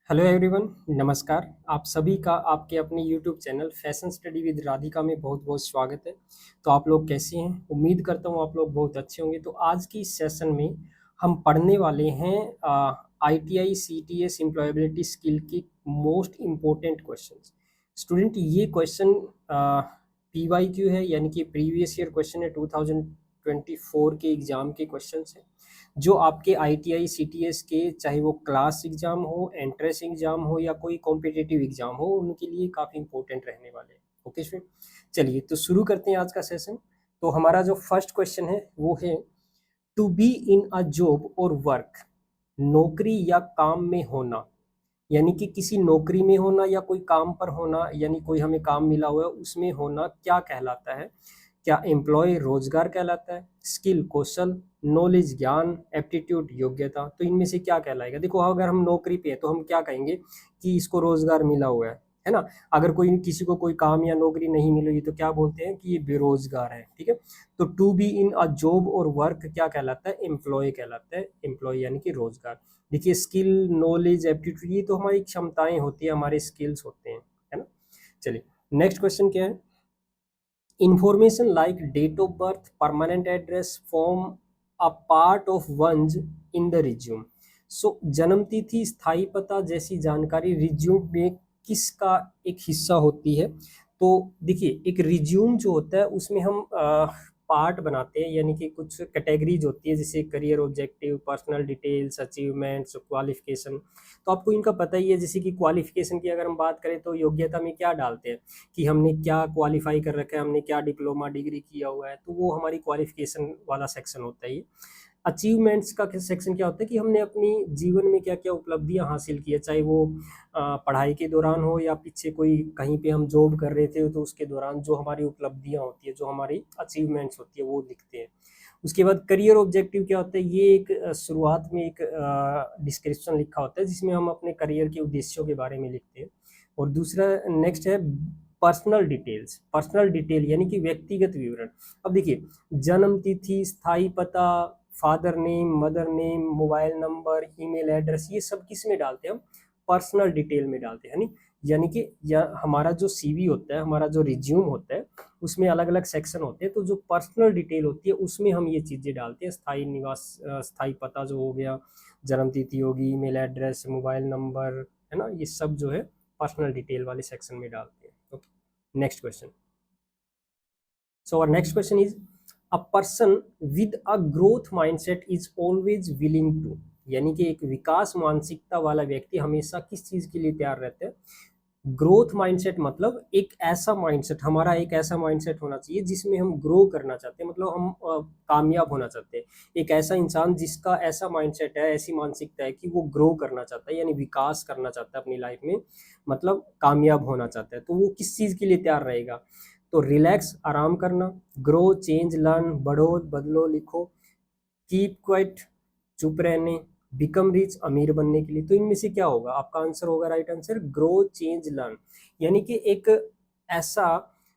Hello everyone, नमस्कार। आप सभी का आपके अपने YouTube channel fashion study with Radhika में बहुत बहुत स्वागत है। तो आप लोग कैसे हैं? उम्मीद करता हूँ आप लोग बहुत अच्छे होंगे। तो आज की इस सेशन में हम पढ़ने वाले हैं ITI CTS एम्प्लॉयबिलिटी स्किल की मोस्ट इम्पोर्टेंट क्वेश्चंस। स्टूडेंट, ये क्वेश्चन PYQ है, यानी कि प्रीवियस ईयर क्वेश्चन है। 2024 के एग्जाम के क्वेश्चंस हैं जो आपके ITI CTS के, चाहे वो क्लास एग्जाम हो, एंट्रेंस एग्जाम हो या कोई कॉम्पिटिटिव एग्जाम हो, उनके लिए काफ़ी इंपॉर्टेंट रहने वाले हैं। ओके स्टूडेंट, चलिए तो शुरू करते हैं आज का सेशन। तो हमारा जो फर्स्ट क्वेश्चन है वो है, to be in a job और वर्क, नौकरी या काम में होना, यानी कि किसी नौकरी में होना या कोई काम पर होना, यानी कोई हमें काम मिला हुआ है उसमें होना, क्या कहलाता है? क्या एम्प्लॉय रोजगार कहलाता है, स्किल कौशल, नॉलेज ज्ञान, एप्टीट्यूड योग्यता? तो इनमें से क्या कहलाएगा? देखो, अगर हम नौकरी पे है तो हम क्या कहेंगे कि इसको रोजगार मिला हुआ है ना। अगर कोई किसी को कोई काम या नौकरी नहीं मिलेगी तो क्या बोलते हैं कि ये बेरोजगार है। ठीक है, तो to be in a job और वर्क क्या कहलाता है? एम्प्लॉय कहलाता है। एम्प्लॉय यानी कि रोजगार। देखिए, स्किल, नॉलेज, एप्टीट्यूड, ये तो हमारी क्षमताएं होती है, हमारे स्किल्स होते हैं, है ना। चलिए, नेक्स्ट क्वेश्चन क्या है? Information like date of birth, permanent address form a part of one's in the resume. So, जन्म तिथि, स्थायी पता जैसी जानकारी रिज्यूम में किसका एक हिस्सा होती है? तो देखिए, एक रिज्यूम जो होता है उसमें हम पार्ट बनाते हैं, यानी कि कुछ कैटेगरीज होती है, जैसे career objective, personal details, achievements, qualification. तो आपको इनका पता ही है। जैसे कि क्वालिफिकेशन की अगर हम बात करें तो योग्यता में क्या डालते हैं कि हमने क्या क्वालिफाई कर रखा है, हमने क्या डिप्लोमा डिग्री किया हुआ है, तो वो हमारी क्वालिफिकेशन वाला सेक्शन होता है ये। अचीवमेंट्स का सेक्शन क्या होता है कि हमने अपनी जीवन में क्या क्या उपलब्धियां हासिल की है, चाहे वो पढ़ाई के दौरान हो या पीछे कोई कहीं पे हम जॉब कर रहे थे तो उसके दौरान जो हमारी उपलब्धियां होती है, जो हमारी अचीवमेंट्स होती है, वो लिखते हैं। उसके बाद करियर ऑब्जेक्टिव क्या होता है? ये एक शुरुआत में एक डिस्क्रिप्शन लिखा होता है जिसमें हम अपने करियर के उद्देश्यों के बारे में लिखते हैं। और दूसरा नेक्स्ट है पर्सनल डिटेल्स। पर्सनल डिटेल यानी कि व्यक्तिगत विवरण। अब देखिए, जन्म तिथि, स्थायी पता, father name, mother name, mobile number, email address, ये सब किस में डालते हैं हम? पर्सनल डिटेल में डालते हैं। यानी कि हमारा जो CV होता है, हमारा जो रिज्यूम होता है, उसमें अलग अलग सेक्शन होते हैं। तो जो पर्सनल डिटेल होती है उसमें हम ये चीज़ें डालते हैं। स्थायी निवास, स्थायी पता जो हो गया, जन्म तिथि होगी, ईमेल एड्रेस, मोबाइल नंबर, है ना, ये सब जो है पर्सनल डिटेल वाले सेक्शन में डालते हैं। Okay, next question. So our next question is, a person with a growth mindset is always willing to, यानी कि एक विकास मानसिकता वाला व्यक्ति हमेशा किस चीज के लिए तैयार रहता है? ग्रोथ माइंडसेट मतलब एक ऐसा माइंडसेट, हमारा एक ऐसा माइंडसेट होना चाहिए जिसमें हम ग्रो करना चाहते हैं, मतलब हम कामयाब होना चाहते हैं। एक ऐसा इंसान जिसका ऐसा माइंडसेट है, ऐसी मानसिकता है कि वो ग्रो करना चाहता है, यानी विकास करना चाहता है अपनी लाइफ में, मतलब कामयाब होना चाहता है। तो वो किस चीज के लिए तैयार रहेगा? तो रिलैक्स, आराम करना, ग्रो, चेंज, लर्न, बढ़ो, बदलो, लिखो, कीप क्वाइट, चुप रहने, बिकम रिच, अमीर बनने के लिए। तो इनमें से क्या होगा? आपका आंसर होगा, right answer, grow, change, learn. यानी कि एक ऐसा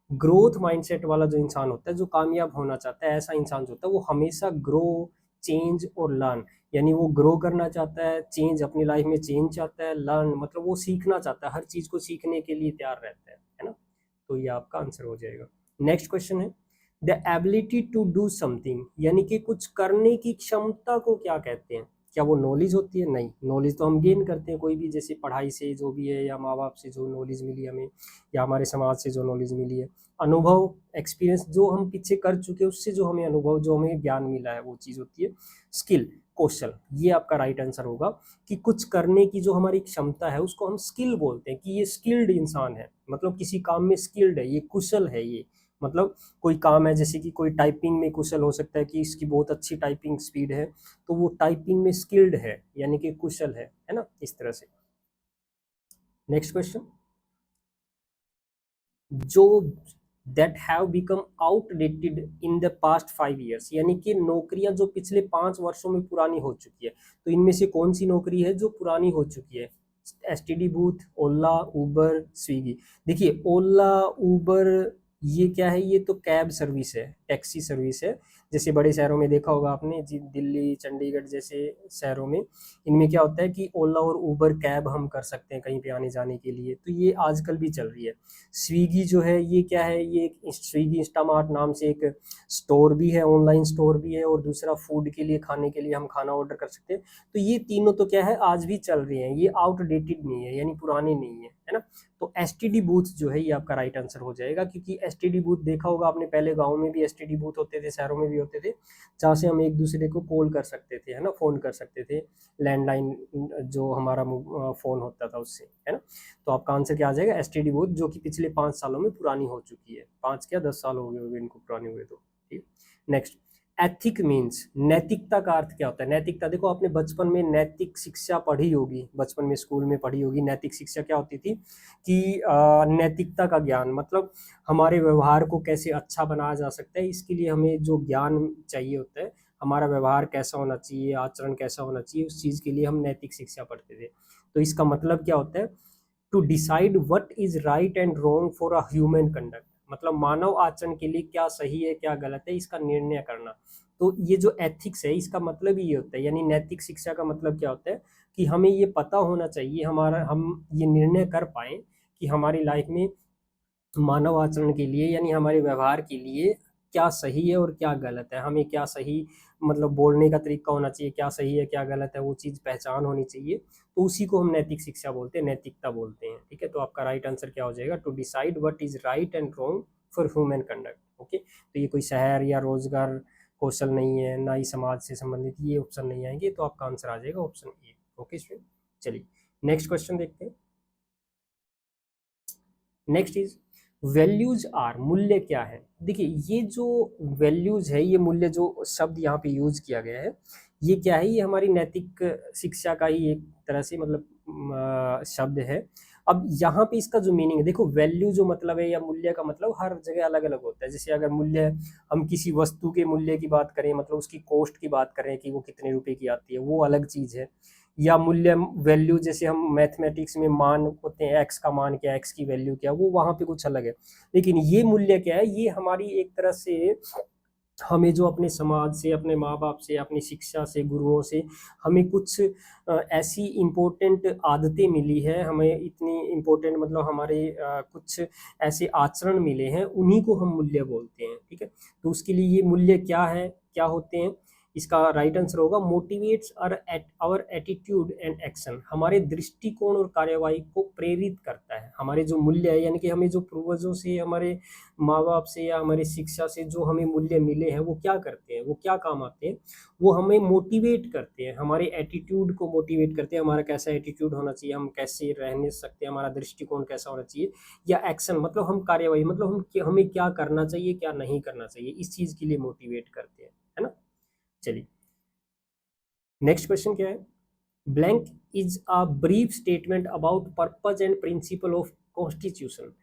ग्रोथ माइंडसेट वाला जो इंसान होता है, जो कामयाब होना चाहता है, ऐसा इंसान जो होता है वो हमेशा ग्रो, चेंज और लर्न, यानी वो ग्रो करना चाहता है, चेंज अपनी लाइफ में चेंज चाहता है, लर्न मतलब वो सीखना चाहता है, हर चीज को सीखने के लिए तैयार रहता है ना। तो ये आपका आंसर हो जाएगा। नेक्स्ट क्वेश्चन है, the ability to do something, यानी कि कुछ करने की क्षमता को क्या कहते हैं? क्या वो नॉलेज होती है? नहीं, नॉलेज तो हम गेन करते हैं कोई भी, जैसे पढ़ाई से जो भी है, या माँ बाप से जो नॉलेज मिली हमें, या हमारे समाज से जो नॉलेज मिली है। अनुभव, एक्सपीरियंस, जो हम पीछे कर चुके हैं उससे जो हमें अनुभव, जो हमें ज्ञान मिला है, वो चीज़ होती है। स्किल, कौशल, ये आपका राइट आंसर होगा कि कुछ करने की जो हमारी क्षमता है उसको हम स्किल बोलते हैं, कि ये स्किल्ड इंसान है, मतलब किसी काम में स्किल्ड है, ये कुशल है। ये मतलब कोई काम है, जैसे कि कोई टाइपिंग में कुशल हो सकता है कि इसकी बहुत अच्छी टाइपिंग स्पीड है, तो वो टाइपिंग में स्किल्ड है, यानी कि कुशल है ना, इस तरह से। नेक्स्ट क्वेश्चन, जो that have become outdated in the past 5 years, यानी कि नौकरियां जो पिछले 5 वर्षों में पुरानी हो चुकी है। तो इनमें से कौन सी नौकरी है जो पुरानी हो चुकी है? STD बूथ, ओला, उबर, स्विगी। देखिए, ओला, उबर, ये क्या है? ये तो कैब सर्विस है, टैक्सी सर्विस है, जैसे बड़े शहरों में देखा होगा आपने जी, दिल्ली चंडीगढ़ जैसे शहरों में इनमें क्या होता है कि ओला और उबर कैब हम कर सकते हैं कहीं पे आने जाने के लिए, तो ये आजकल भी चल रही है। स्विगी जो है ये क्या है, ये एक स्विगी इंस्टामार्ट नाम से एक स्टोर भी है, ऑनलाइन स्टोर भी है, और दूसरा फूड के लिए, खाने के लिए हम खाना ऑर्डर कर सकते हैं। तो ये तीनों तो क्या है, आज भी चल रही हैं, ये आउटडेटेड नहीं है, यानी पुराने नहीं है ना। तो एसटीडी बूथ जो है ये आपका राइट आंसर हो जाएगा, क्योंकि एसटीडी बूथ देखा होगा आपने, पहले गांव में भी एसटीडी बूथ होते थे, शहरों में भी होते थे, जहाँ से हम एक दूसरे को कॉल कर सकते थे, है ना, फोन कर सकते थे, लैंडलाइन जो हमारा फोन होता था उससे, है ना। तो आपका आंसर क्या आ जाएगा, एसटीडी बूथ, जो कि पिछले 5 सालों में पुरानी हो चुकी है, 5 क्या 10 साल हो गए होंगे इनको पुराने हुए तो। ठीक, नेक्स्ट, एथिक मीन्स, नैतिकता का अर्थ क्या होता है। नैतिकता देखो, आपने बचपन में नैतिक शिक्षा पढ़ी होगी, बचपन में स्कूल में पढ़ी होगी। नैतिक शिक्षा क्या होती थी कि नैतिकता का ज्ञान, मतलब हमारे व्यवहार को कैसे अच्छा बनाया जा सकता है, इसके लिए हमें जो ज्ञान चाहिए होता है, हमारा व्यवहार कैसा होना चाहिए, आचरण कैसा होना चाहिए, उस चीज के लिए हम नैतिक शिक्षा पढ़ते थे। तो इसका मतलब क्या होता है, to decide what is right and wrong for a human conduct, मतलब मानव आचरण के लिए क्या सही है क्या गलत है, इसका निर्णय करना। तो ये जो एथिक्स है इसका मतलब ही ये होता है, यानी नैतिक शिक्षा का मतलब क्या होता है कि हमें ये पता होना चाहिए, हमारा हम ये निर्णय कर पाए कि हमारी लाइफ में मानव आचरण के लिए, यानी हमारे व्यवहार के लिए क्या सही है और क्या गलत है, हमें क्या सही, मतलब बोलने का तरीका होना चाहिए, क्या सही है क्या गलत है, वो चीज़ पहचान होनी चाहिए। तो उसी को हम नैतिक शिक्षा बोलते हैं, नैतिकता बोलते हैं। ठीक है, तो आपका राइट आंसर क्या हो जाएगा, to decide what is right and wrong for human conduct. Okay, तो ये कोई शहर या रोजगार कौशल नहीं है, ना ही समाज से संबंधित, ये ऑप्शन नहीं आएंगे, तो आपका आंसर आ जाएगा ऑप्शन ए। ओके स्टूडेंट, चलिए नेक्स्ट क्वेश्चन देखते हैं। नेक्स्ट इज वैल्यूज आर, मूल्य क्या है। देखिए ये जो वैल्यूज है, ये मूल्य जो शब्द यहाँ पे यूज किया गया है, ये क्या है, ये हमारी नैतिक शिक्षा का ही एक तरह से मतलब शब्द है। अब यहाँ पे इसका जो मीनिंग है, देखो वैल्यू जो मतलब है या मूल्य का मतलब हर जगह अलग अलग होता है। जैसे अगर मूल्य, हम किसी वस्तु के मूल्य की बात करें, मतलब उसकी कॉस्ट की बात करें कि वो कितने रुपए की आती है, वो अलग चीज है। या मूल्य, वैल्यू, जैसे हम मैथमेटिक्स में मान होते हैं, एक्स का मान क्या, एक्स की वैल्यू क्या, वो वहां पे कुछ अलग है। लेकिन ये मूल्य क्या है, ये हमारी एक तरह से हमें जो अपने समाज से, अपने माँ बाप से, अपनी शिक्षा से, गुरुओं से हमें कुछ ऐसी इम्पोर्टेंट आदतें मिली है, हमें इतनी इम्पोर्टेंट, मतलब हमारे कुछ ऐसे आचरण मिले हैं, उन्हीं को हम मूल्य बोलते हैं। ठीक है, तो उसके लिए ये मूल्य क्या है, क्या होते हैं, इसका राइट आंसर होगा motivates our attitude and action, हमारे दृष्टिकोण और कार्यवाही को प्रेरित करता है। हमारे जो मूल्य है, यानी कि हमें जो पूर्वजों से, हमारे माँ बाप से या हमारी शिक्षा से जो हमें मूल्य मिले हैं, वो क्या करते हैं, वो क्या काम आते हैं, वो हमें मोटिवेट करते हैं, हमारे एटीट्यूड को मोटिवेट करते हैं, हमारा कैसा एटीट्यूड होना चाहिए, हम कैसे रहने सकते हैं, हमारा दृष्टिकोण कैसा होना चाहिए, या एक्शन मतलब हम कार्यवाही, मतलब हमें क्या करना चाहिए क्या नहीं करना चाहिए, इस चीज के लिए मोटिवेट करते हैं, है ना। चलिए नेक्स्ट क्वेश्चन क्या है, blank is a brief statement about purpose and principle of constitution,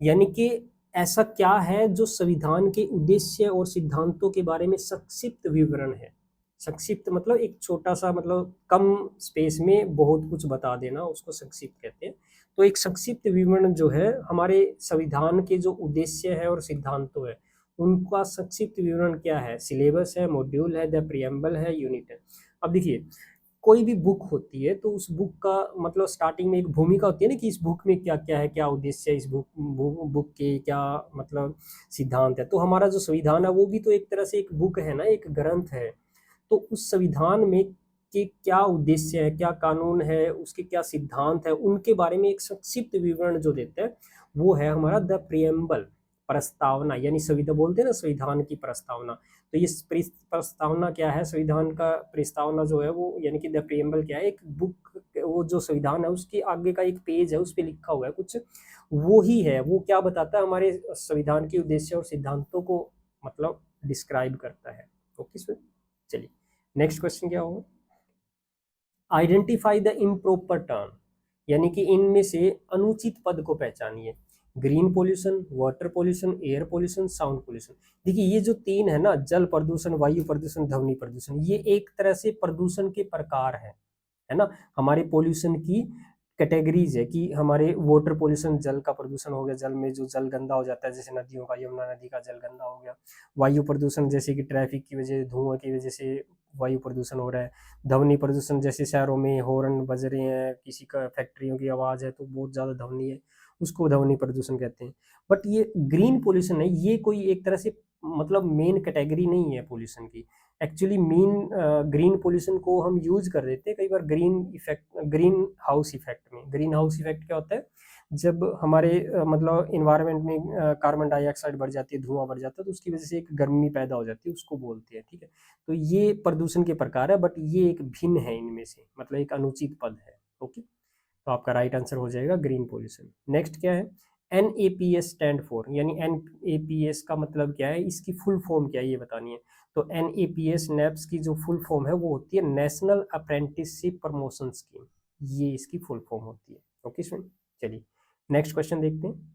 यानी कि ऐसा क्या है जो संविधान के उद्देश्य और सिद्धांतों के बारे में संक्षिप्त विवरण है। संक्षिप्त मतलब एक छोटा सा, मतलब कम स्पेस में बहुत कुछ बता देना, उसको संक्षिप्त कहते हैं। तो एक संक्षिप्त विवरण जो है हमारे संविधान के जो उद्देश्य है और सिद्धांतों है, उनका संक्षिप्त विवरण क्या है, सिलेबस है, मॉड्यूल है, द प्रियम्बल है, यूनिट है। अब देखिए, कोई भी बुक होती है तो उस बुक का मतलब स्टार्टिंग में एक भूमिका होती है ना, कि इस बुक में क्या क्या है, क्या उद्देश्य है, इस बुक के क्या मतलब सिद्धांत है। तो हमारा जो संविधान है वो भी तो एक तरह से एक बुक है ना, एक ग्रंथ है। तो उस संविधान में के क्या उद्देश्य है, क्या कानून है, उसके क्या सिद्धांत है, उनके बारे में एक संक्षिप्त विवरण जो देता है, वो है हमारा द प्रियम्बल, प्रस्तावना, यानी संविधान बोलते हैं ना, संविधान की प्रस्तावना। तो ये प्रस्तावना क्या है, संविधान का प्रस्तावना जो है वो, यानी कि द प्रियम्बल क्या है, एक बुक, वो जो संविधान है उसके आगे का एक पेज है, उस पर लिखा हुआ है कुछ, वो ही है, वो क्या बताता है, हमारे संविधान के उद्देश्य और सिद्धांतों को मतलब डिस्क्राइब करता है। ओके सर, चलिए नेक्स्ट क्वेश्चन क्या होगा, आइडेंटिफाई द इम्प्रॉपर टर्म, यानी कि इनमें से अनुचित पद को पहचानिए। Green pollution, water pollution, air pollution, sound pollution. देखिए ये जो तीन है ना, जल प्रदूषण, वायु प्रदूषण, ध्वनि प्रदूषण, ये एक तरह से प्रदूषण के प्रकार है ना, हमारे पोल्यूशन की कैटेगरीज है कि हमारे वाटर पोल्यूशन, जल का प्रदूषण हो गया, जल में जो जल गंदा हो जाता है जैसे नदियों का, यमुना नदी का जल गंदा हो गया। वायु प्रदूषण जैसे कि ट्रैफिक की वजह, धुआं की वजह से वायु प्रदूषण हो रहा है। ध्वनि प्रदूषण जैसे शहरों में हॉर्न बज रहे हैं, किसी का फैक्ट्रियों की आवाज़ है तो बहुत ज़्यादा ध्वनि है, उसको ध्वनि प्रदूषण कहते हैं। बट ये ग्रीन पोल्यूशन है, ये कोई एक तरह से मतलब मेन कैटेगरी नहीं है पोल्यूशन की। एक्चुअली मेन ग्रीन पोल्यूशन को हम यूज कर देते हैं कई बार green effect, green house effect में। ग्रीन हाउस इफेक्ट क्या होता है, जब हमारे मतलब इन्वायरमेंट में कार्बन डाइऑक्साइड बढ़ जाती है, धुआं बढ़ जाता है, तो उसकी वजह से एक गर्मी पैदा हो जाती है, उसको बोलते हैं। ठीक है, तो ये प्रदूषण के प्रकार है, बट ये एक भिन्न है इनमें से, मतलब एक अनुचित पद है। ओके, तो आपका राइट आंसर हो जाएगा ग्रीन पोल्यूशन। नेक्स्ट क्या है, NAPS स्टैंड फॉर, यानी NAPS का मतलब क्या है, इसकी फुल फॉर्म क्या है ये बतानी है। तो NAPS नैप्स की जो फुल फॉर्म है वो होती है नेशनल अप्रेंटिसशिप प्रमोशन स्कीम, ये इसकी फुल फॉर्म होती है। ओके स्टूडेंट, चलिए नेक्स्ट क्वेश्चन देखते हैं।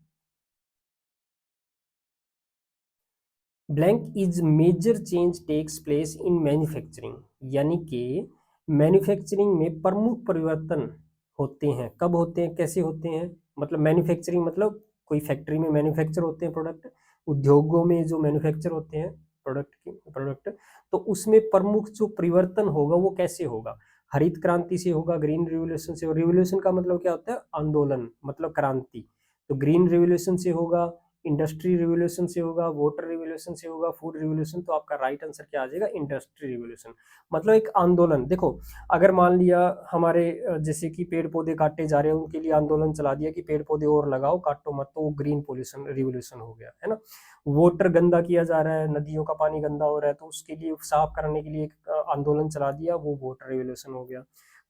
Blank is major change takes place in manufacturing, यानी कि मैन्युफैक्चरिंग में प्रमुख परिवर्तन होते हैं, कब होते हैं, कैसे होते हैं। मतलब मैन्युफैक्चरिंग मतलब कोई फैक्ट्री में मैन्युफैक्चर होते हैं प्रोडक्ट, उद्योगों में जो मैन्युफैक्चर होते हैं प्रोडक्ट, तो उसमें प्रमुख जो परिवर्तन होगा वो कैसे होगा। हरित क्रांति से होगा, ग्रीन रिवोल्यूशन से। रिवोल्यूशन का मतलब क्या होता है, आंदोलन, मतलब क्रांति। तो ग्रीन रिवोल्यूशन से होगा, इंडस्ट्री रिवोल्यूशन से होगा, वाटर रिवोल्यूशन से होगा, फूड रिवोल्यूशन। तो आपका राइट आंसर क्या आ जाएगा, इंडस्ट्री रिवोल्यूशन। मतलब एक आंदोलन। देखो, अगर मान लिया हमारे जैसे कि पेड़ पौधे काटे जा रहे हैं, उनके लिए आंदोलन चला दिया कि पेड़ पौधे और लगाओ, काटो मत, तो वो ग्रीन पोल्यूशन रिवोल्यूशन हो गया, है ना। वाटर गंदा किया जा रहा है, नदियों का पानी गंदा हो रहा है, तो उसके लिए साफ करने के लिए एक आंदोलन चला दिया, वो वाटर रिवोल्यूशन हो गया।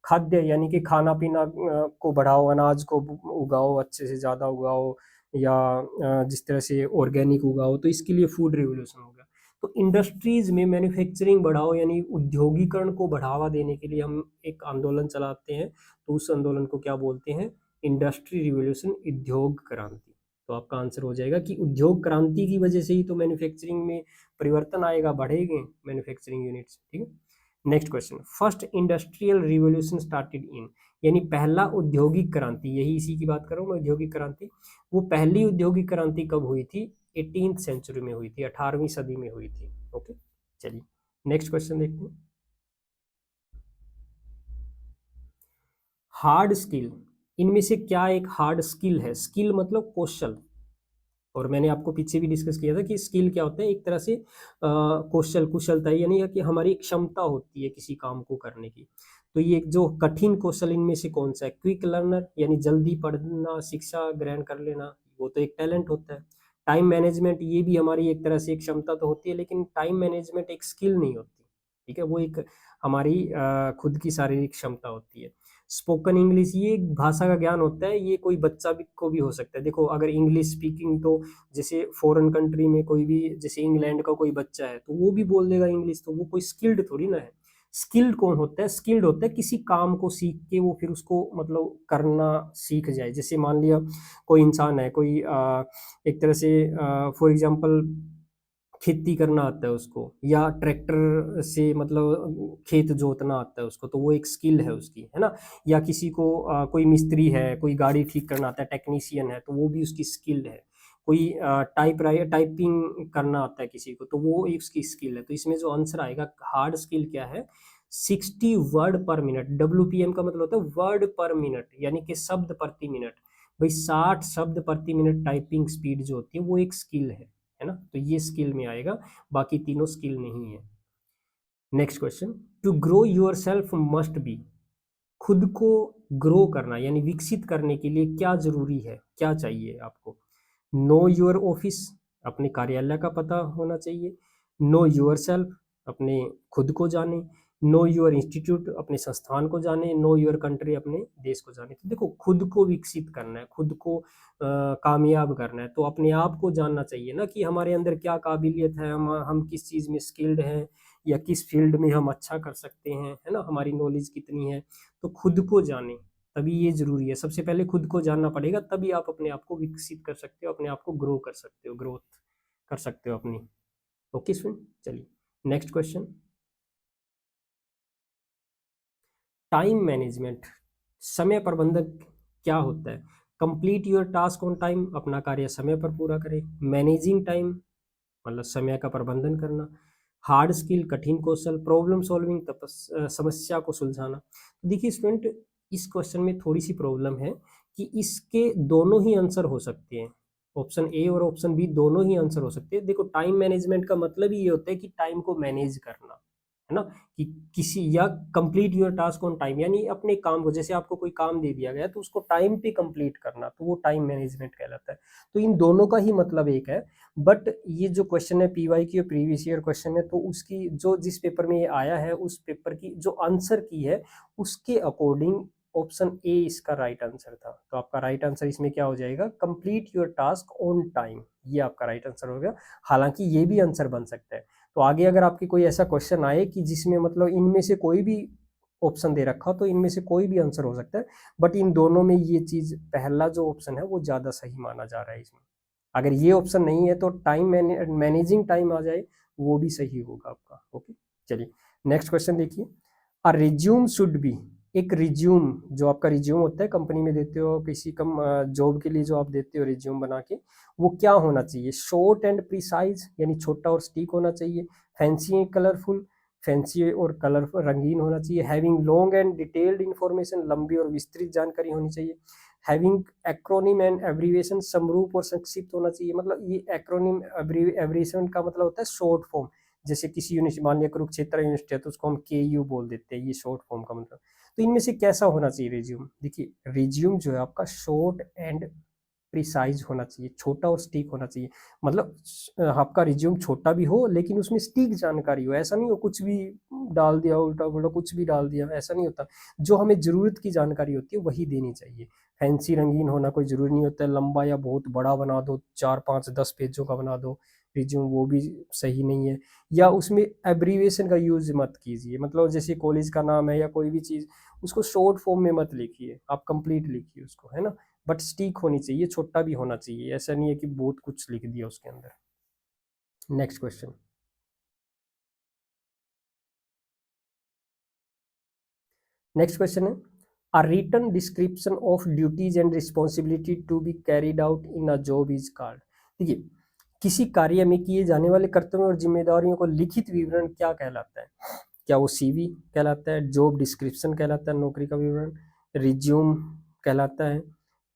खाद्य यानी कि खाना पीना को बढ़ाओ, अनाज को उगाओ, अच्छे से ज़्यादा उगाओ, या जिस तरह से ऑर्गेनिक उगाओ, तो इसके लिए फूड रिवोल्यूशन हो गया। तो इंडस्ट्रीज में मैन्युफैक्चरिंग बढ़ाओ, यानी औद्योगिकरण को बढ़ावा देने के लिए हम एक आंदोलन चलाते हैं, तो उस आंदोलन को क्या बोलते हैं, इंडस्ट्री रिवोल्यूशन, उद्योग क्रांति। तो आपका आंसर हो जाएगा कि उद्योग क्रांति की वजह से ही तो मैन्युफैक्चरिंग में परिवर्तन आएगा, बढ़ेंगे मैन्युफैक्चरिंग यूनिट्स। ठीक है, next question, first industrial revolution started in, यानी पहला औद्योगिक क्रांति, यही इसी की बात कर रहा हूँ मैं, औद्योगिक क्रांति। वो पहली औद्योगिक क्रांति कब हुई थी, 18th सेंचुरी में हुई थी, 18वीं सदी में हुई थी। ओके, चलिए नेक्स्ट क्वेश्चन देखते हैं। हार्ड स्किल, इनमें से क्या एक हार्ड स्किल है। स्किल मतलब कौशल, और मैंने आपको पीछे भी डिस्कस किया था कि स्किल क्या होता है, एक तरह से कौशल, कुशलता, यानी कि हमारी क्षमता होती है किसी काम को करने की। तो ये जो कठिन कौशल इनमें से कौन सा है, क्विक लर्नर, यानी जल्दी पढ़ना, शिक्षा ग्रहण कर लेना, वो तो एक टैलेंट होता है। टाइम मैनेजमेंट, ये भी हमारी एक तरह से एक क्षमता तो होती है, लेकिन टाइम मैनेजमेंट एक स्किल नहीं होती। ठीक है, वो एक हमारी खुद की शारीरिक क्षमता होती है। स्पोकन इंग्लिश, ये एक भाषा का ज्ञान होता है, ये कोई बच्चा भी को भी हो सकता है। देखो, अगर इंग्लिश स्पीकिंग, तो जैसे फॉरेन कंट्री में कोई भी, जैसे इंग्लैंड का कोई बच्चा है तो वो भी बोल देगा इंग्लिश, तो वो कोई स्किल्ड थोड़ी ना है। स्किल्ड कौन होता है, स्किल्ड होता है किसी काम को सीख के वो फिर उसको मतलब करना सीख जाए। जैसे मान लिया कोई इंसान है, कोई एक तरह से फॉर एग्जांपल खेती करना आता है उसको, या ट्रैक्टर से मतलब खेत जोतना आता है उसको, तो वो एक स्किल है उसकी, है ना। या किसी को कोई मिस्त्री है, कोई गाड़ी ठीक करना आता है, टेक्नीशियन है, तो वो भी उसकी स्किल है। कोई टाइपिंग करना आता है किसी को, तो वो एक उसकी स्किल है। तो इसमें जो आंसर आएगा हार्ड स्किल क्या है, 60 वर्ड पर मिनट। WPM का मतलब होता है वर्ड पर मिनट, यानी कि शब्द प्रति मिनट। भाई 60 शब्द प्रति मिनट टाइपिंग स्पीड जो होती है वो एक स्किल है ना। तो ये स्किल में आएगा, बाकी तीनों स्किल नहीं है। Next question, to grow yourself must be, खुद को ग्रो करना यानी विकसित करने के लिए क्या जरूरी है, क्या चाहिए आपको। नो योर ऑफिस, अपने कार्यालय का पता होना चाहिए। नो योर सेल्फ, अपने खुद को जाने। नो योर इंस्टीट्यूट, अपने संस्थान को जाने। नो योर कंट्री, अपने देश को जाने। तो देखो, खुद को विकसित करना है, खुद को कामयाब करना है, तो अपने आप को जानना चाहिए ना कि हमारे अंदर क्या काबिलियत है, हम किस चीज़ में स्किल्ड हैं, या किस फील्ड में हम अच्छा कर सकते हैं, है ना, हमारी नॉलेज कितनी है। तो खुद को जाने, तभी ये जरूरी है। सबसे पहले खुद को जानना पड़ेगा, तभी आप अपने आप को विकसित कर सकते हो, अपने आप को ग्रो कर सकते हो, ग्रोथ कर सकते हो अपनी। ओके स्टूडेंट, चलिए नेक्स्ट क्वेश्चन, टाइम मैनेजमेंट, समय प्रबंधन क्या होता है? Complete your task on time, अपना कार्य समय पर पूरा करें। मैनेजिंग टाइम, मतलब समय का प्रबंधन करना। हार्ड स्किल, कठिन कौशल। प्रॉब्लम सॉल्विंग, समस्या को सुलझाना। देखिए स्टूडेंट, इस क्वेश्चन में थोड़ी सी प्रॉब्लम है कि इसके दोनों ही आंसर हो सकते हैं। ऑप्शन ए और ऑप्शन बी दोनों ही आंसर हो सकते हैं। देखो, टाइम मैनेजमेंट का मतलब ही ये होता है कि टाइम को मैनेज करना, है ना, कि किसी, या complete your task on time, यानी अपने काम को, जैसे आपको कोई काम दे दिया गया तो उसको टाइम पे कंप्लीट करना, तो वो टाइम मैनेजमेंट कहलाता है। तो इन दोनों का ही मतलब एक है। बट ये जो क्वेश्चन है पीवाई की और प्रीवियस ईयर क्वेश्चन है, तो उसकी जो जिस पेपर में ये आया है उस पेपर की जो आंसर की है उसके अकॉर्डिंग ऑप्शन ए इसका राइट आंसर था। तो आपका राइट आंसर इसमें क्या हो जाएगा? Complete your task on time, ये आपका राइट आंसर हो गया। हालांकि ये भी आंसर बन सकता है। तो आगे अगर आपकी कोई ऐसा क्वेश्चन आए कि जिसमें मतलब इनमें से कोई भी ऑप्शन दे रखा हो, तो इनमें से कोई भी आंसर हो सकता है। बट इन दोनों में ये चीज, पहला जो ऑप्शन है वो ज्यादा सही माना जा रहा है इसमें। अगर ये ऑप्शन नहीं है तो टाइम मैनेजिंग टाइम आ जाए, वो भी सही होगा आपका। ओके, चलिए नेक्स्ट क्वेश्चन देखिए। अ रिज्यूम शुड बी, एक रिज्यूम, जो आपका रिज्यूम होता है कंपनी में देते हो, किसी कम जॉब के लिए जो आप देते हो रिज्यूम बना के, वो क्या होना चाहिए? शॉर्ट एंड प्रिसाइज, यानी छोटा और स्टिक होना चाहिए। फैंसी एंड कलरफुल, फैंसी और कलरफुल रंगीन होना चाहिए। Having long and detailed information, लंबी और विस्तृत जानकारी होनी चाहिए। हैविंग एक्रोनिम एंड एब्रीविएशन, समरूप और संक्षिप्त होना चाहिए। मतलब ये एक्रोनिम एब्रीविएशन का मतलब होता है शॉर्ट फॉर्म। जैसे किसी यूनिवर्सिटी, मान लिया कुरुक्षेत्र यूनिवर्सिटी है तो उसको हम KU बोल देते हैं, ये शॉर्ट फॉर्म का मतलब। तो इनमें से कैसा होना चाहिए रिज्यूम? देखिए, रिज्यूम जो है आपका शॉर्ट एंड प्रिसाइज होना चाहिए, छोटा और स्टिक होना चाहिए। मतलब आपका रिज्यूम छोटा भी हो लेकिन उसमें स्टिक जानकारी हो। ऐसा नहीं हो कुछ भी डाल दिया, उल्टा पुल्टा कुछ भी डाल दिया, ऐसा नहीं होता। जो हमें जरूरत की जानकारी होती है वही देनी चाहिए। फैंसी रंगीन होना कोई जरूरी नहीं होता है, लंबा या बहुत बड़ा बना दो, 4 5 10 पेजों का बना दो रिज्यूम, वो भी सही नहीं है। या उसमें एब्रीविएशन का यूज मत कीजिए, मतलब जैसे कॉलेज का नाम है या कोई भी चीज, उसको शॉर्ट फॉर्म में मत लिखिए, आप कंप्लीट लिखिए उसको, है ना। बट स्टिक होनी चाहिए, छोटा भी होना चाहिए, ऐसा नहीं है कि बहुत कुछ लिख दिया उसके अंदर। Next question. नेक्स्ट क्वेश्चन है, a written description of duties and responsibility to be carried out in a job is called. देखिए, किसी कार्य में किए जाने वाले कर्तव्यों और जिम्मेदारियों को लिखित विवरण क्या कहलाता है? क्या वो CV कहलाता है? जॉब डिस्क्रिप्शन कहलाता है, नौकरी का विवरण? रिज्यूम कहलाता है?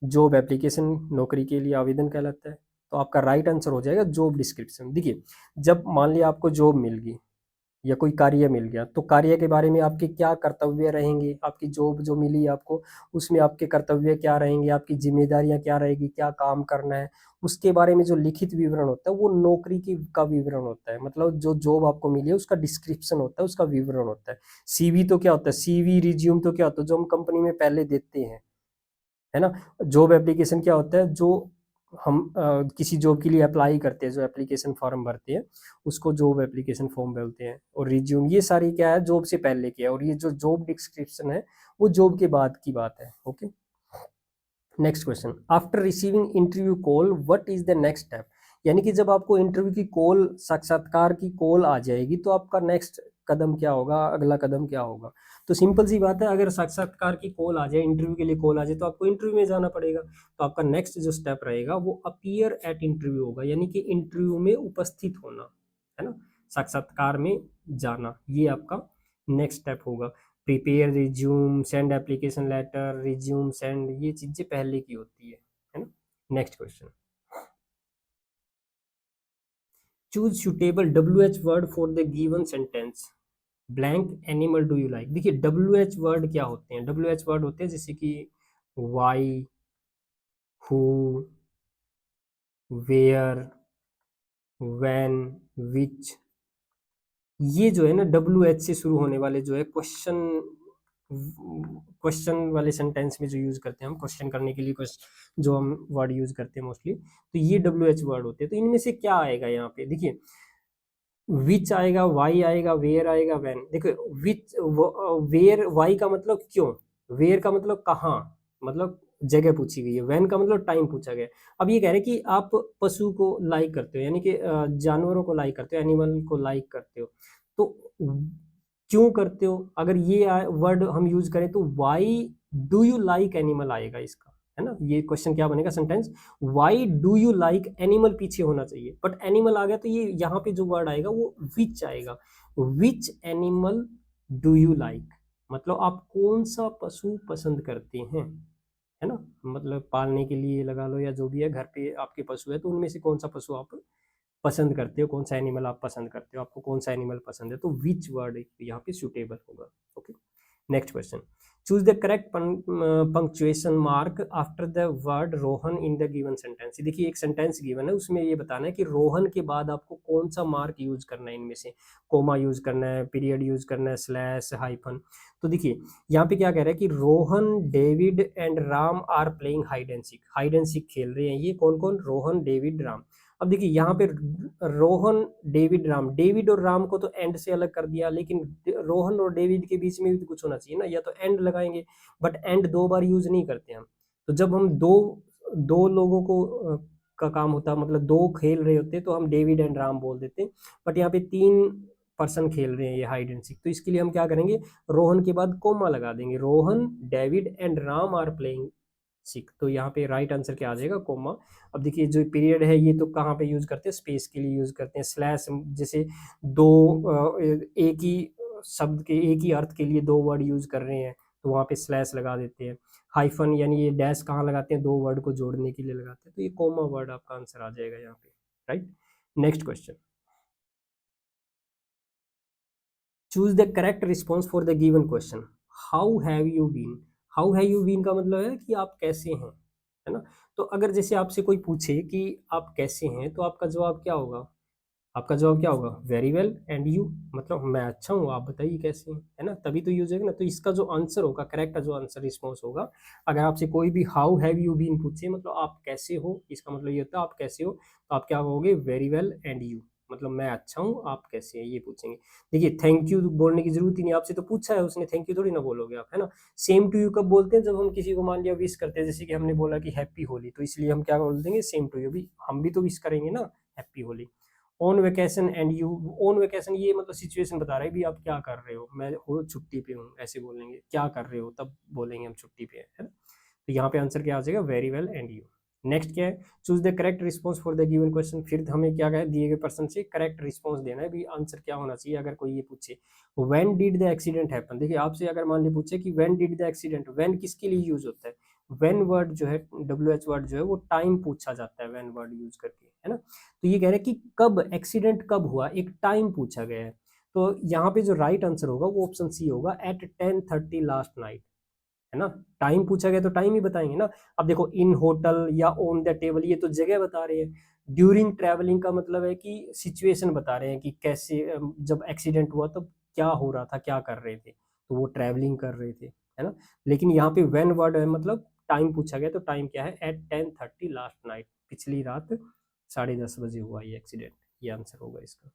जॉब एप्लीकेशन, नौकरी के लिए आवेदन कहलाता है? तो आपका राइट आंसर हो जाएगा जॉब डिस्क्रिप्शन। देखिए, जब मान लिया आपको जॉब मिल गई या कोई कार्य मिल गया, तो कार्य के बारे में आपके क्या कर्तव्य रहेंगे? आपकी जॉब जो मिली आपको, उसमें आपके कर्तव्य क्या रहेंगे, आपकी जिम्मेदारियां क्या रहेगी, क्या काम करना है, उसके बारे में जो लिखित विवरण होता है वो नौकरी की का विवरण होता है। मतलब जो जॉब आपको मिली है उसका डिस्क्रिप्शन होता है, उसका विवरण होता है। CV तो क्या होता है? CV रिज्यूम तो क्या होता है? जो हम कंपनी में पहले देते हैं, है ना। जॉब एप्लीकेशन क्या होता है? जो हम किसी जॉब के लिए अप्लाई करते हैं, जो एप्लीकेशन फॉर्म भरते हैं, उसको जॉब एप्लीकेशन फॉर्म बोलते हैं। और रिज्यूम, ये सारी क्या है? जॉब से पहले की है। और ये जो जॉब डिस्क्रिप्शन है वो जॉब के बाद की बात है। Okay, next question. After receiving interview call what is the next step? यानी कि जब आपको इंटरव्यू की कॉल, साक्षात्कार की कॉल आ जाएगी, तो आपका नेक्स्ट कदम क्या होगा, अगला कदम क्या होगा? तो सिंपल सी बात है, अगर साक्षात्कार की कॉल आ जाए, इंटरव्यू के लिए कॉल आ जाए, तो आपको इंटरव्यू में जाना पड़ेगा। तो आपका नेक्स्ट जो स्टेप रहेगा वो अपीयर एट इंटरव्यू होगा, यानी कि इंटरव्यू में उपस्थित होना, है ना, साक्षात्कार में जाना, ये आपका नेक्स्ट स्टेप होगा। Prepare resume, send application letter, resume send, ये चीजें पहले की होती है ना। Next question. Choose suitable WH word for the given sentence. Blank animal do you like. देखिए, WH वर्ड क्या होते हैं? WH वर्ड होते हैं जैसे कि why, who, where, when, which. ये जो है ना WH से शुरू होने वाले जो है क्वेश्चन, क्वेश्चन वाले सेंटेंस में जो यूज करते हैं हम क्वेश्चन करने के लिए, जो हम वर्ड यूज करते हैं मोस्टली, तो ये WH वर्ड होते हैं। तो इनमें से क्या आएगा यहाँ पे? देखिए, विच आएगा, वाई आएगा, वेयर आएगा, व्हेन। देखो, विच, वेयर, वाई का मतलब क्यों, वेयर का मतलब कहाँ, मतलब जगह पूछी गई है, व्हेन का मतलब टाइम पूछा गया है। अब ये कह रहे हैं कि आप पशु को लाइक करते हो, यानी कि जानवरों को लाइक करते हो, एनिमल को लाइक करते हो, तो क्यों करते हो? अगर ये वर्ड हम यूज करें तो why do you like animal आएगा इसका, है ना। ये क्वेश्चन क्या बनेगा sentence, why do you like animal पीछे होना चाहिए, बट एनिमल आ गया तो ये यहाँ पे जो वर्ड आएगा वो विच आएगा। Which animal do you like, मतलब आप कौन सा पशु पसंद करते हैं, है ना। मतलब पालने के लिए लगा लो या जो भी है, घर पे आपके पशु है तो उनमें से कौन सा पशु आप पसंद करते हो, कौन सा एनिमल आप पसंद करते हो, आपको कौन सा एनिमल पसंद है, तो विच वर्ड यहाँ पे सुटेबल होगा। Okay, next question, choose the correct punctuation mark after the word Rohan in the given sentence. देखिए एक सेंटेंस गिवन है, उसमें ये बताना है कि रोहन के बाद आपको कौन सा मार्क यूज करना है, इनमें से कोमा यूज करना है, पीरियड यूज करना है, स्लैश, हाइफन। तो देखिए यहाँ पे क्या कह रहा है कि Rohan, David and Ram are playing hide and seek, hide and seek खेल रहे हैं, ये कौन कौन, रोहन, डेविड, राम। अब देखिए यहाँ पे रोहन, डेविड, राम, डेविड और राम को तो एंड से अलग कर दिया, लेकिन रोहन और डेविड के बीच में भी तो कुछ होना चाहिए ना, या तो एंड लगाएंगे, बट एंड दो बार यूज नहीं करते हम। तो जब हम दो दो लोगों को का काम होता, मतलब दो खेल रहे होते तो हम डेविड एंड राम बोल देते, बट यहाँ पे तीन पर्सन खेल रहे हैं ये हाइड एंड सीक, तो इसके लिए हम क्या करेंगे, रोहन के बाद कोमा लगा देंगे, Rohan, David and Ram are playing seek, तो यहाँ पे राइट आंसर क्या आ जाएगा, कोमा। अब देखिए जो पीरियड है ये तो कहाँ पे यूज करते हैं, स्पेस के लिए यूज करते हैं, स्लैश जैसे दो एक ही शब्द के एक ही अर्थ के लिए दो वर्ड यूज कर रहे हैं तो वहाँ पे स्लैश लगा देते हैं, हाइफन यानी ये डैश कहाँ लगाते हैं, दो वर्ड को जोड़ने के लिए लगाते हैं, तो ये कोमा वर्ड आपका आंसर आ जाएगा यहाँ पे, right. Next question, choose the correct response for the given question, how have you been. How have you been का मतलब है कि आप कैसे हैं, है ना। तो अगर जैसे आपसे कोई पूछे कि आप कैसे हैं तो आपका जवाब क्या होगा, आपका जवाब क्या होगा, वेरी वेल एंड यू, मतलब मैं अच्छा हूँ, आप बताइए कैसे हैं, है ना, तभी तो यूज होगा ना। तो इसका जो आंसर होगा, करेक्ट जो आंसर रिस्पॉन्स होगा, अगर आपसे कोई भी हाउ हैव यू बीन पूछे, मतलब आप कैसे हो, इसका मतलब ये होता है आप कैसे हो, तो आप क्या कहोगे, वेरी वेल एंड यू, मतलब मैं अच्छा हूँ, आप कैसे हैं, ये पूछेंगे। देखिए थैंक यू बोलने की जरूरत ही नहीं, आपसे तो पूछा है उसने, थैंक यू थोड़ी ना बोलोगे आप, है ना। सेम टू यू कब बोलते हैं, जब हम किसी को मान लिया विश करते हैं, जैसे कि हमने बोला कि हैप्पी होली, तो इसलिए हम क्या बोल देंगे, सेम टू यू, भी हम भी तो विश करेंगे ना, happy Holi. On vacation and you, on vacation ये मतलब सिचुएशन बता रहा है भी आप क्या कर रहे हो, मैं हो छुट्टी पे हूँ, ऐसे बोलेंगे, क्या कर रहे हो तब बोलेंगे हम छुट्टी पे है ना। तो यहाँ पे आंसर क्या आ जाएगा, very well and you. Next क्या है, choose the correct response for the given question, फिर हमें क्या है, दिए गए प्रश्न से करेक्ट रिस्पॉन्स देना है, भी आंसर क्या होना चाहिए अगर कोई ये पूछे, when did the accident happen. देखिए आपसे अगर मान ली पूछे कि when did the accident, when किसके लिए यूज होता है, व्हेन वर्ड जो है, डब्ल्यू एच वर्ड जो है वो टाइम पूछा जाता है व्हेन वर्ड यूज करके, है ना। तो ये कह रहे हैं कि कब एक्सीडेंट कब हुआ, एक टाइम पूछा गया है, तो यहाँ पे जो राइट आंसर होगा वो ऑप्शन सी होगा, एट 10:30 लास्ट नाइट, है ना। टाइम पूछा गया तो टाइम ही बताएंगे ना। अब देखो इन होटल या ऑन द टेबल, ये तो जगह बता रहे हैं, ड्यूरिंग ट्रैवलिंग का मतलब है कि सिचुएशन बता रहे हैं कि कैसे जब एक्सीडेंट हुआ तब क्या हो रहा था, क्या कर रहे थे, तो वो ट्रैवलिंग कर रहे थे, है ना। लेकिन यहाँ पे व्हेन वर्ड है, मतलब टाइम पूछा गया, तो टाइम क्या है, एट 10:30 लास्ट नाइट, पिछली रात 10:30 बजे हुआ ये एक्सीडेंट, ये आंसर होगा इसका।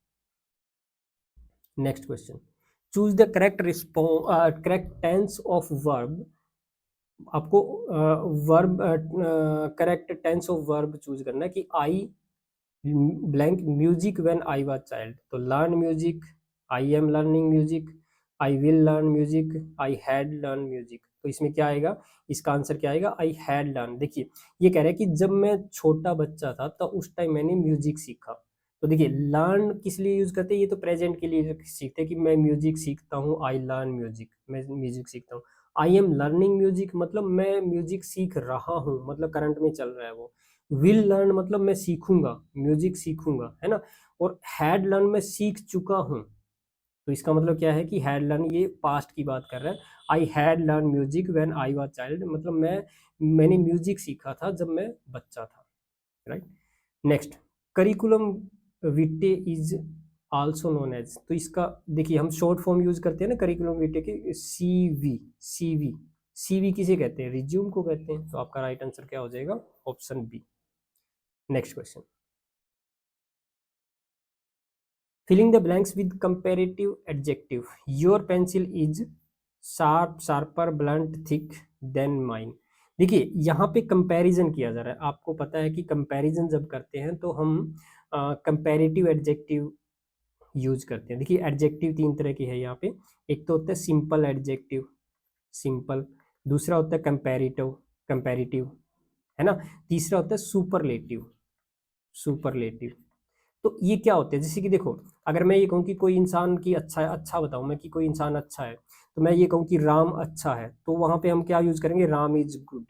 Next question, choose the correct response, correct tense of verb. आपको verb, correct tense of verb choose करना है कि I blank music when I was child, to learn music, I am learning music, I will learn music, I had learn music, तो इसमें क्या आएगा, इसका answer क्या आएगा, आई हैड लर्न। देखिए ये कह रहा है कि जब मैं छोटा बच्चा था तो उस टाइम मैंने म्यूजिक सीखा, तो देखिए लर्न किस लिए यूज करते हैं, ये तो प्रेजेंट के लिए सीखते हैं कि मैं म्यूजिक सीखता हूँ, आई लर्न म्यूजिक, मैं म्यूजिक सीखता हूँ। आई एम लर्निंग म्यूजिक मतलब मैं म्यूजिक सीख रहा हूँ, मतलब करंट में चल रहा है वो। विल लर्न मतलब मैं सीखूंगा, म्यूजिक सीखूंगा, है ना। और हैड लर्न मैं सीख चुका हूँ, तो इसका मतलब क्या है कि हैड लर्न ये पास्ट की बात कर रहा है। I had learn music when I was child, मतलब मैंने म्यूजिक सीखा था जब मैं बच्चा था, right. Next, curriculum vitae is also known as, तो इसका देखिए हम शॉर्ट फॉर्म यूज करते हैं ना करिकुलम विटे के, सीवी, सीवी, सीवी किसे कहते हैं, रिज्यूम को कहते हैं, तो आपका राइट आंसर क्या हो जाएगा, option B. Next question, filling the blanks with comparative adjective, your pencil is sharp, sharper, blunt, thick than mine। देखिए यहाँ पे कंपैरिजन किया जा रहा है, आपको पता है कि कंपैरिजन जब करते हैं तो हम कंपैरेटिव एडजेक्टिव यूज करते हैं। देखिए एडजेक्टिव तीन तरह की है यहाँ पे, एक तो होता है सिंपल एडजेक्टिव, सिंपल, दूसरा होता है कंपैरेटिव, कंपैरेटिव, है ना। तीसरा होता है सुपरलेटिव। सुपरलेटिव तो ये क्या होते हैं, जैसे कि देखो, अगर मैं ये कहूँ कि कोई इंसान की अच्छा है, अच्छा बताऊँ मैं कि कोई इंसान अच्छा है, तो मैं ये कहूँ कि राम अच्छा है, तो वहां पे हम क्या यूज करेंगे, राम इज गुड,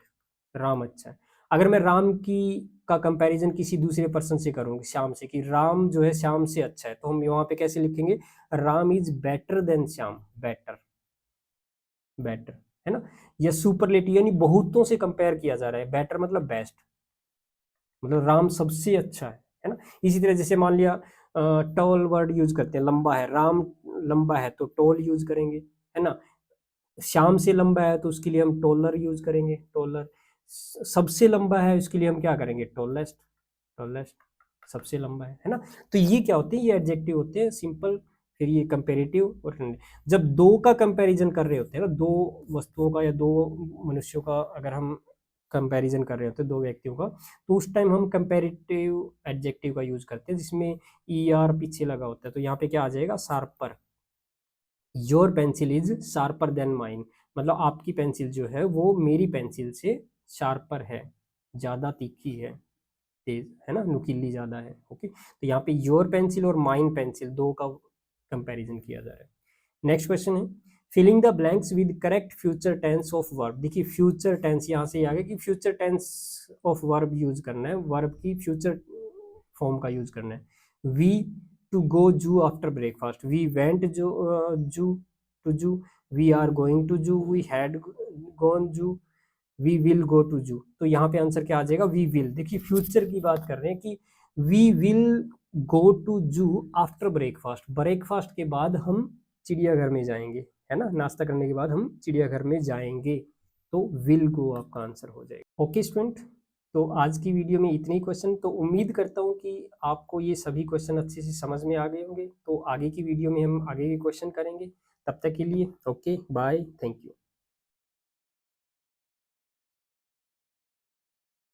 राम अच्छा है। अगर मैं राम की का कंपैरिजन किसी दूसरे पर्सन से करूँ, श्याम से, कि राम जो है श्याम से अच्छा है, तो हम वहां पे कैसे लिखेंगे, Ram is better than Shyam, better, better, है ना। या सुपरलेटिव यानी बहुतों से कंपेयर किया जा रहा है, बेटर मतलब बेस्ट, मतलब राम सबसे अच्छा है ना। इसी तरह जैसे मान लिया टॉल वर्ड यूज करते हैं, लंबा है, राम लंबा है तो टॉल यूज करेंगे, है ना। श्याम से लंबा है तो उसके लिए हम टॉलर यूज करेंगे, टॉलर। सबसे लंबा है उसके लिए हम क्या करेंगे, टॉलेस्ट, टॉलेस्ट, सबसे लंबा है ना। तो ये क्या होते हैं, ये एडजेक्टिव होते हैं सिंपल, फिर ये कंपेरेटिव और जब दो का कंपैरिजन कर रहे होते हैं ना, दो वस्तुओं का या दो मनुष्यों का अगर हम कंपैरिजन कर रहे होते हैं, दो व्यक्तियों का, तो उस टाइम हम कंपेरेटिव एडजेक्टिव का यूज करते हैं जिसमें ई आर पीछे लगा होता है। तो यहाँ पे क्या आ जाएगा, sharper. Your pencil is sharper then mine, मतलब आपकी पेंसिल जो है वो मेरी पेंसिल से शार्पर है, ज्यादा तीखी है, तेज है ना, नुकीली ज्यादा है। ओके, तो यहाँ पे योर पेंसिल और माइन पेंसिल दो का कंपैरिजन किया जा रहा है। नेक्स्ट क्वेश्चन है, filling the blanks with correct future tense of verb. देखिए फ्यूचर टेंस यहाँ से आ गया कि future tense of verb use करना है, वर्ब की फ्यूचर फॉर्म का यूज करना है। वी टू गो जू आफ्टर ब्रेकफास्ट, वी वेंट जो जू टू जू, वी आर गोइंग टू जू, वी हैड गॉन जू, वी विल गो टू जू। तो यहाँ पे आंसर क्या आ जाएगा, वी विल। देखिए फ्यूचर की बात कर रहे हैं कि वी विल गो टू जू आफ्टर ब्रेकफास्ट, ब्रेकफास्ट के बाद हम चिड़ियाघर में जाएंगे, है ना, नाश्ता करने के बाद हम चिड़ियाघर में जाएंगे, तो विल गो आपका आंसर हो जाएगा। ओके स्टूडेंट, तो आज की वीडियो में इतने ही क्वेश्चन, तो उम्मीद करता हूँ कि आपको ये सभी क्वेश्चन अच्छे से समझ में आ गए होंगे। तो आगे की वीडियो में हम आगे के क्वेश्चन करेंगे, तब तक के लिए ओके बाय, थैंक यू।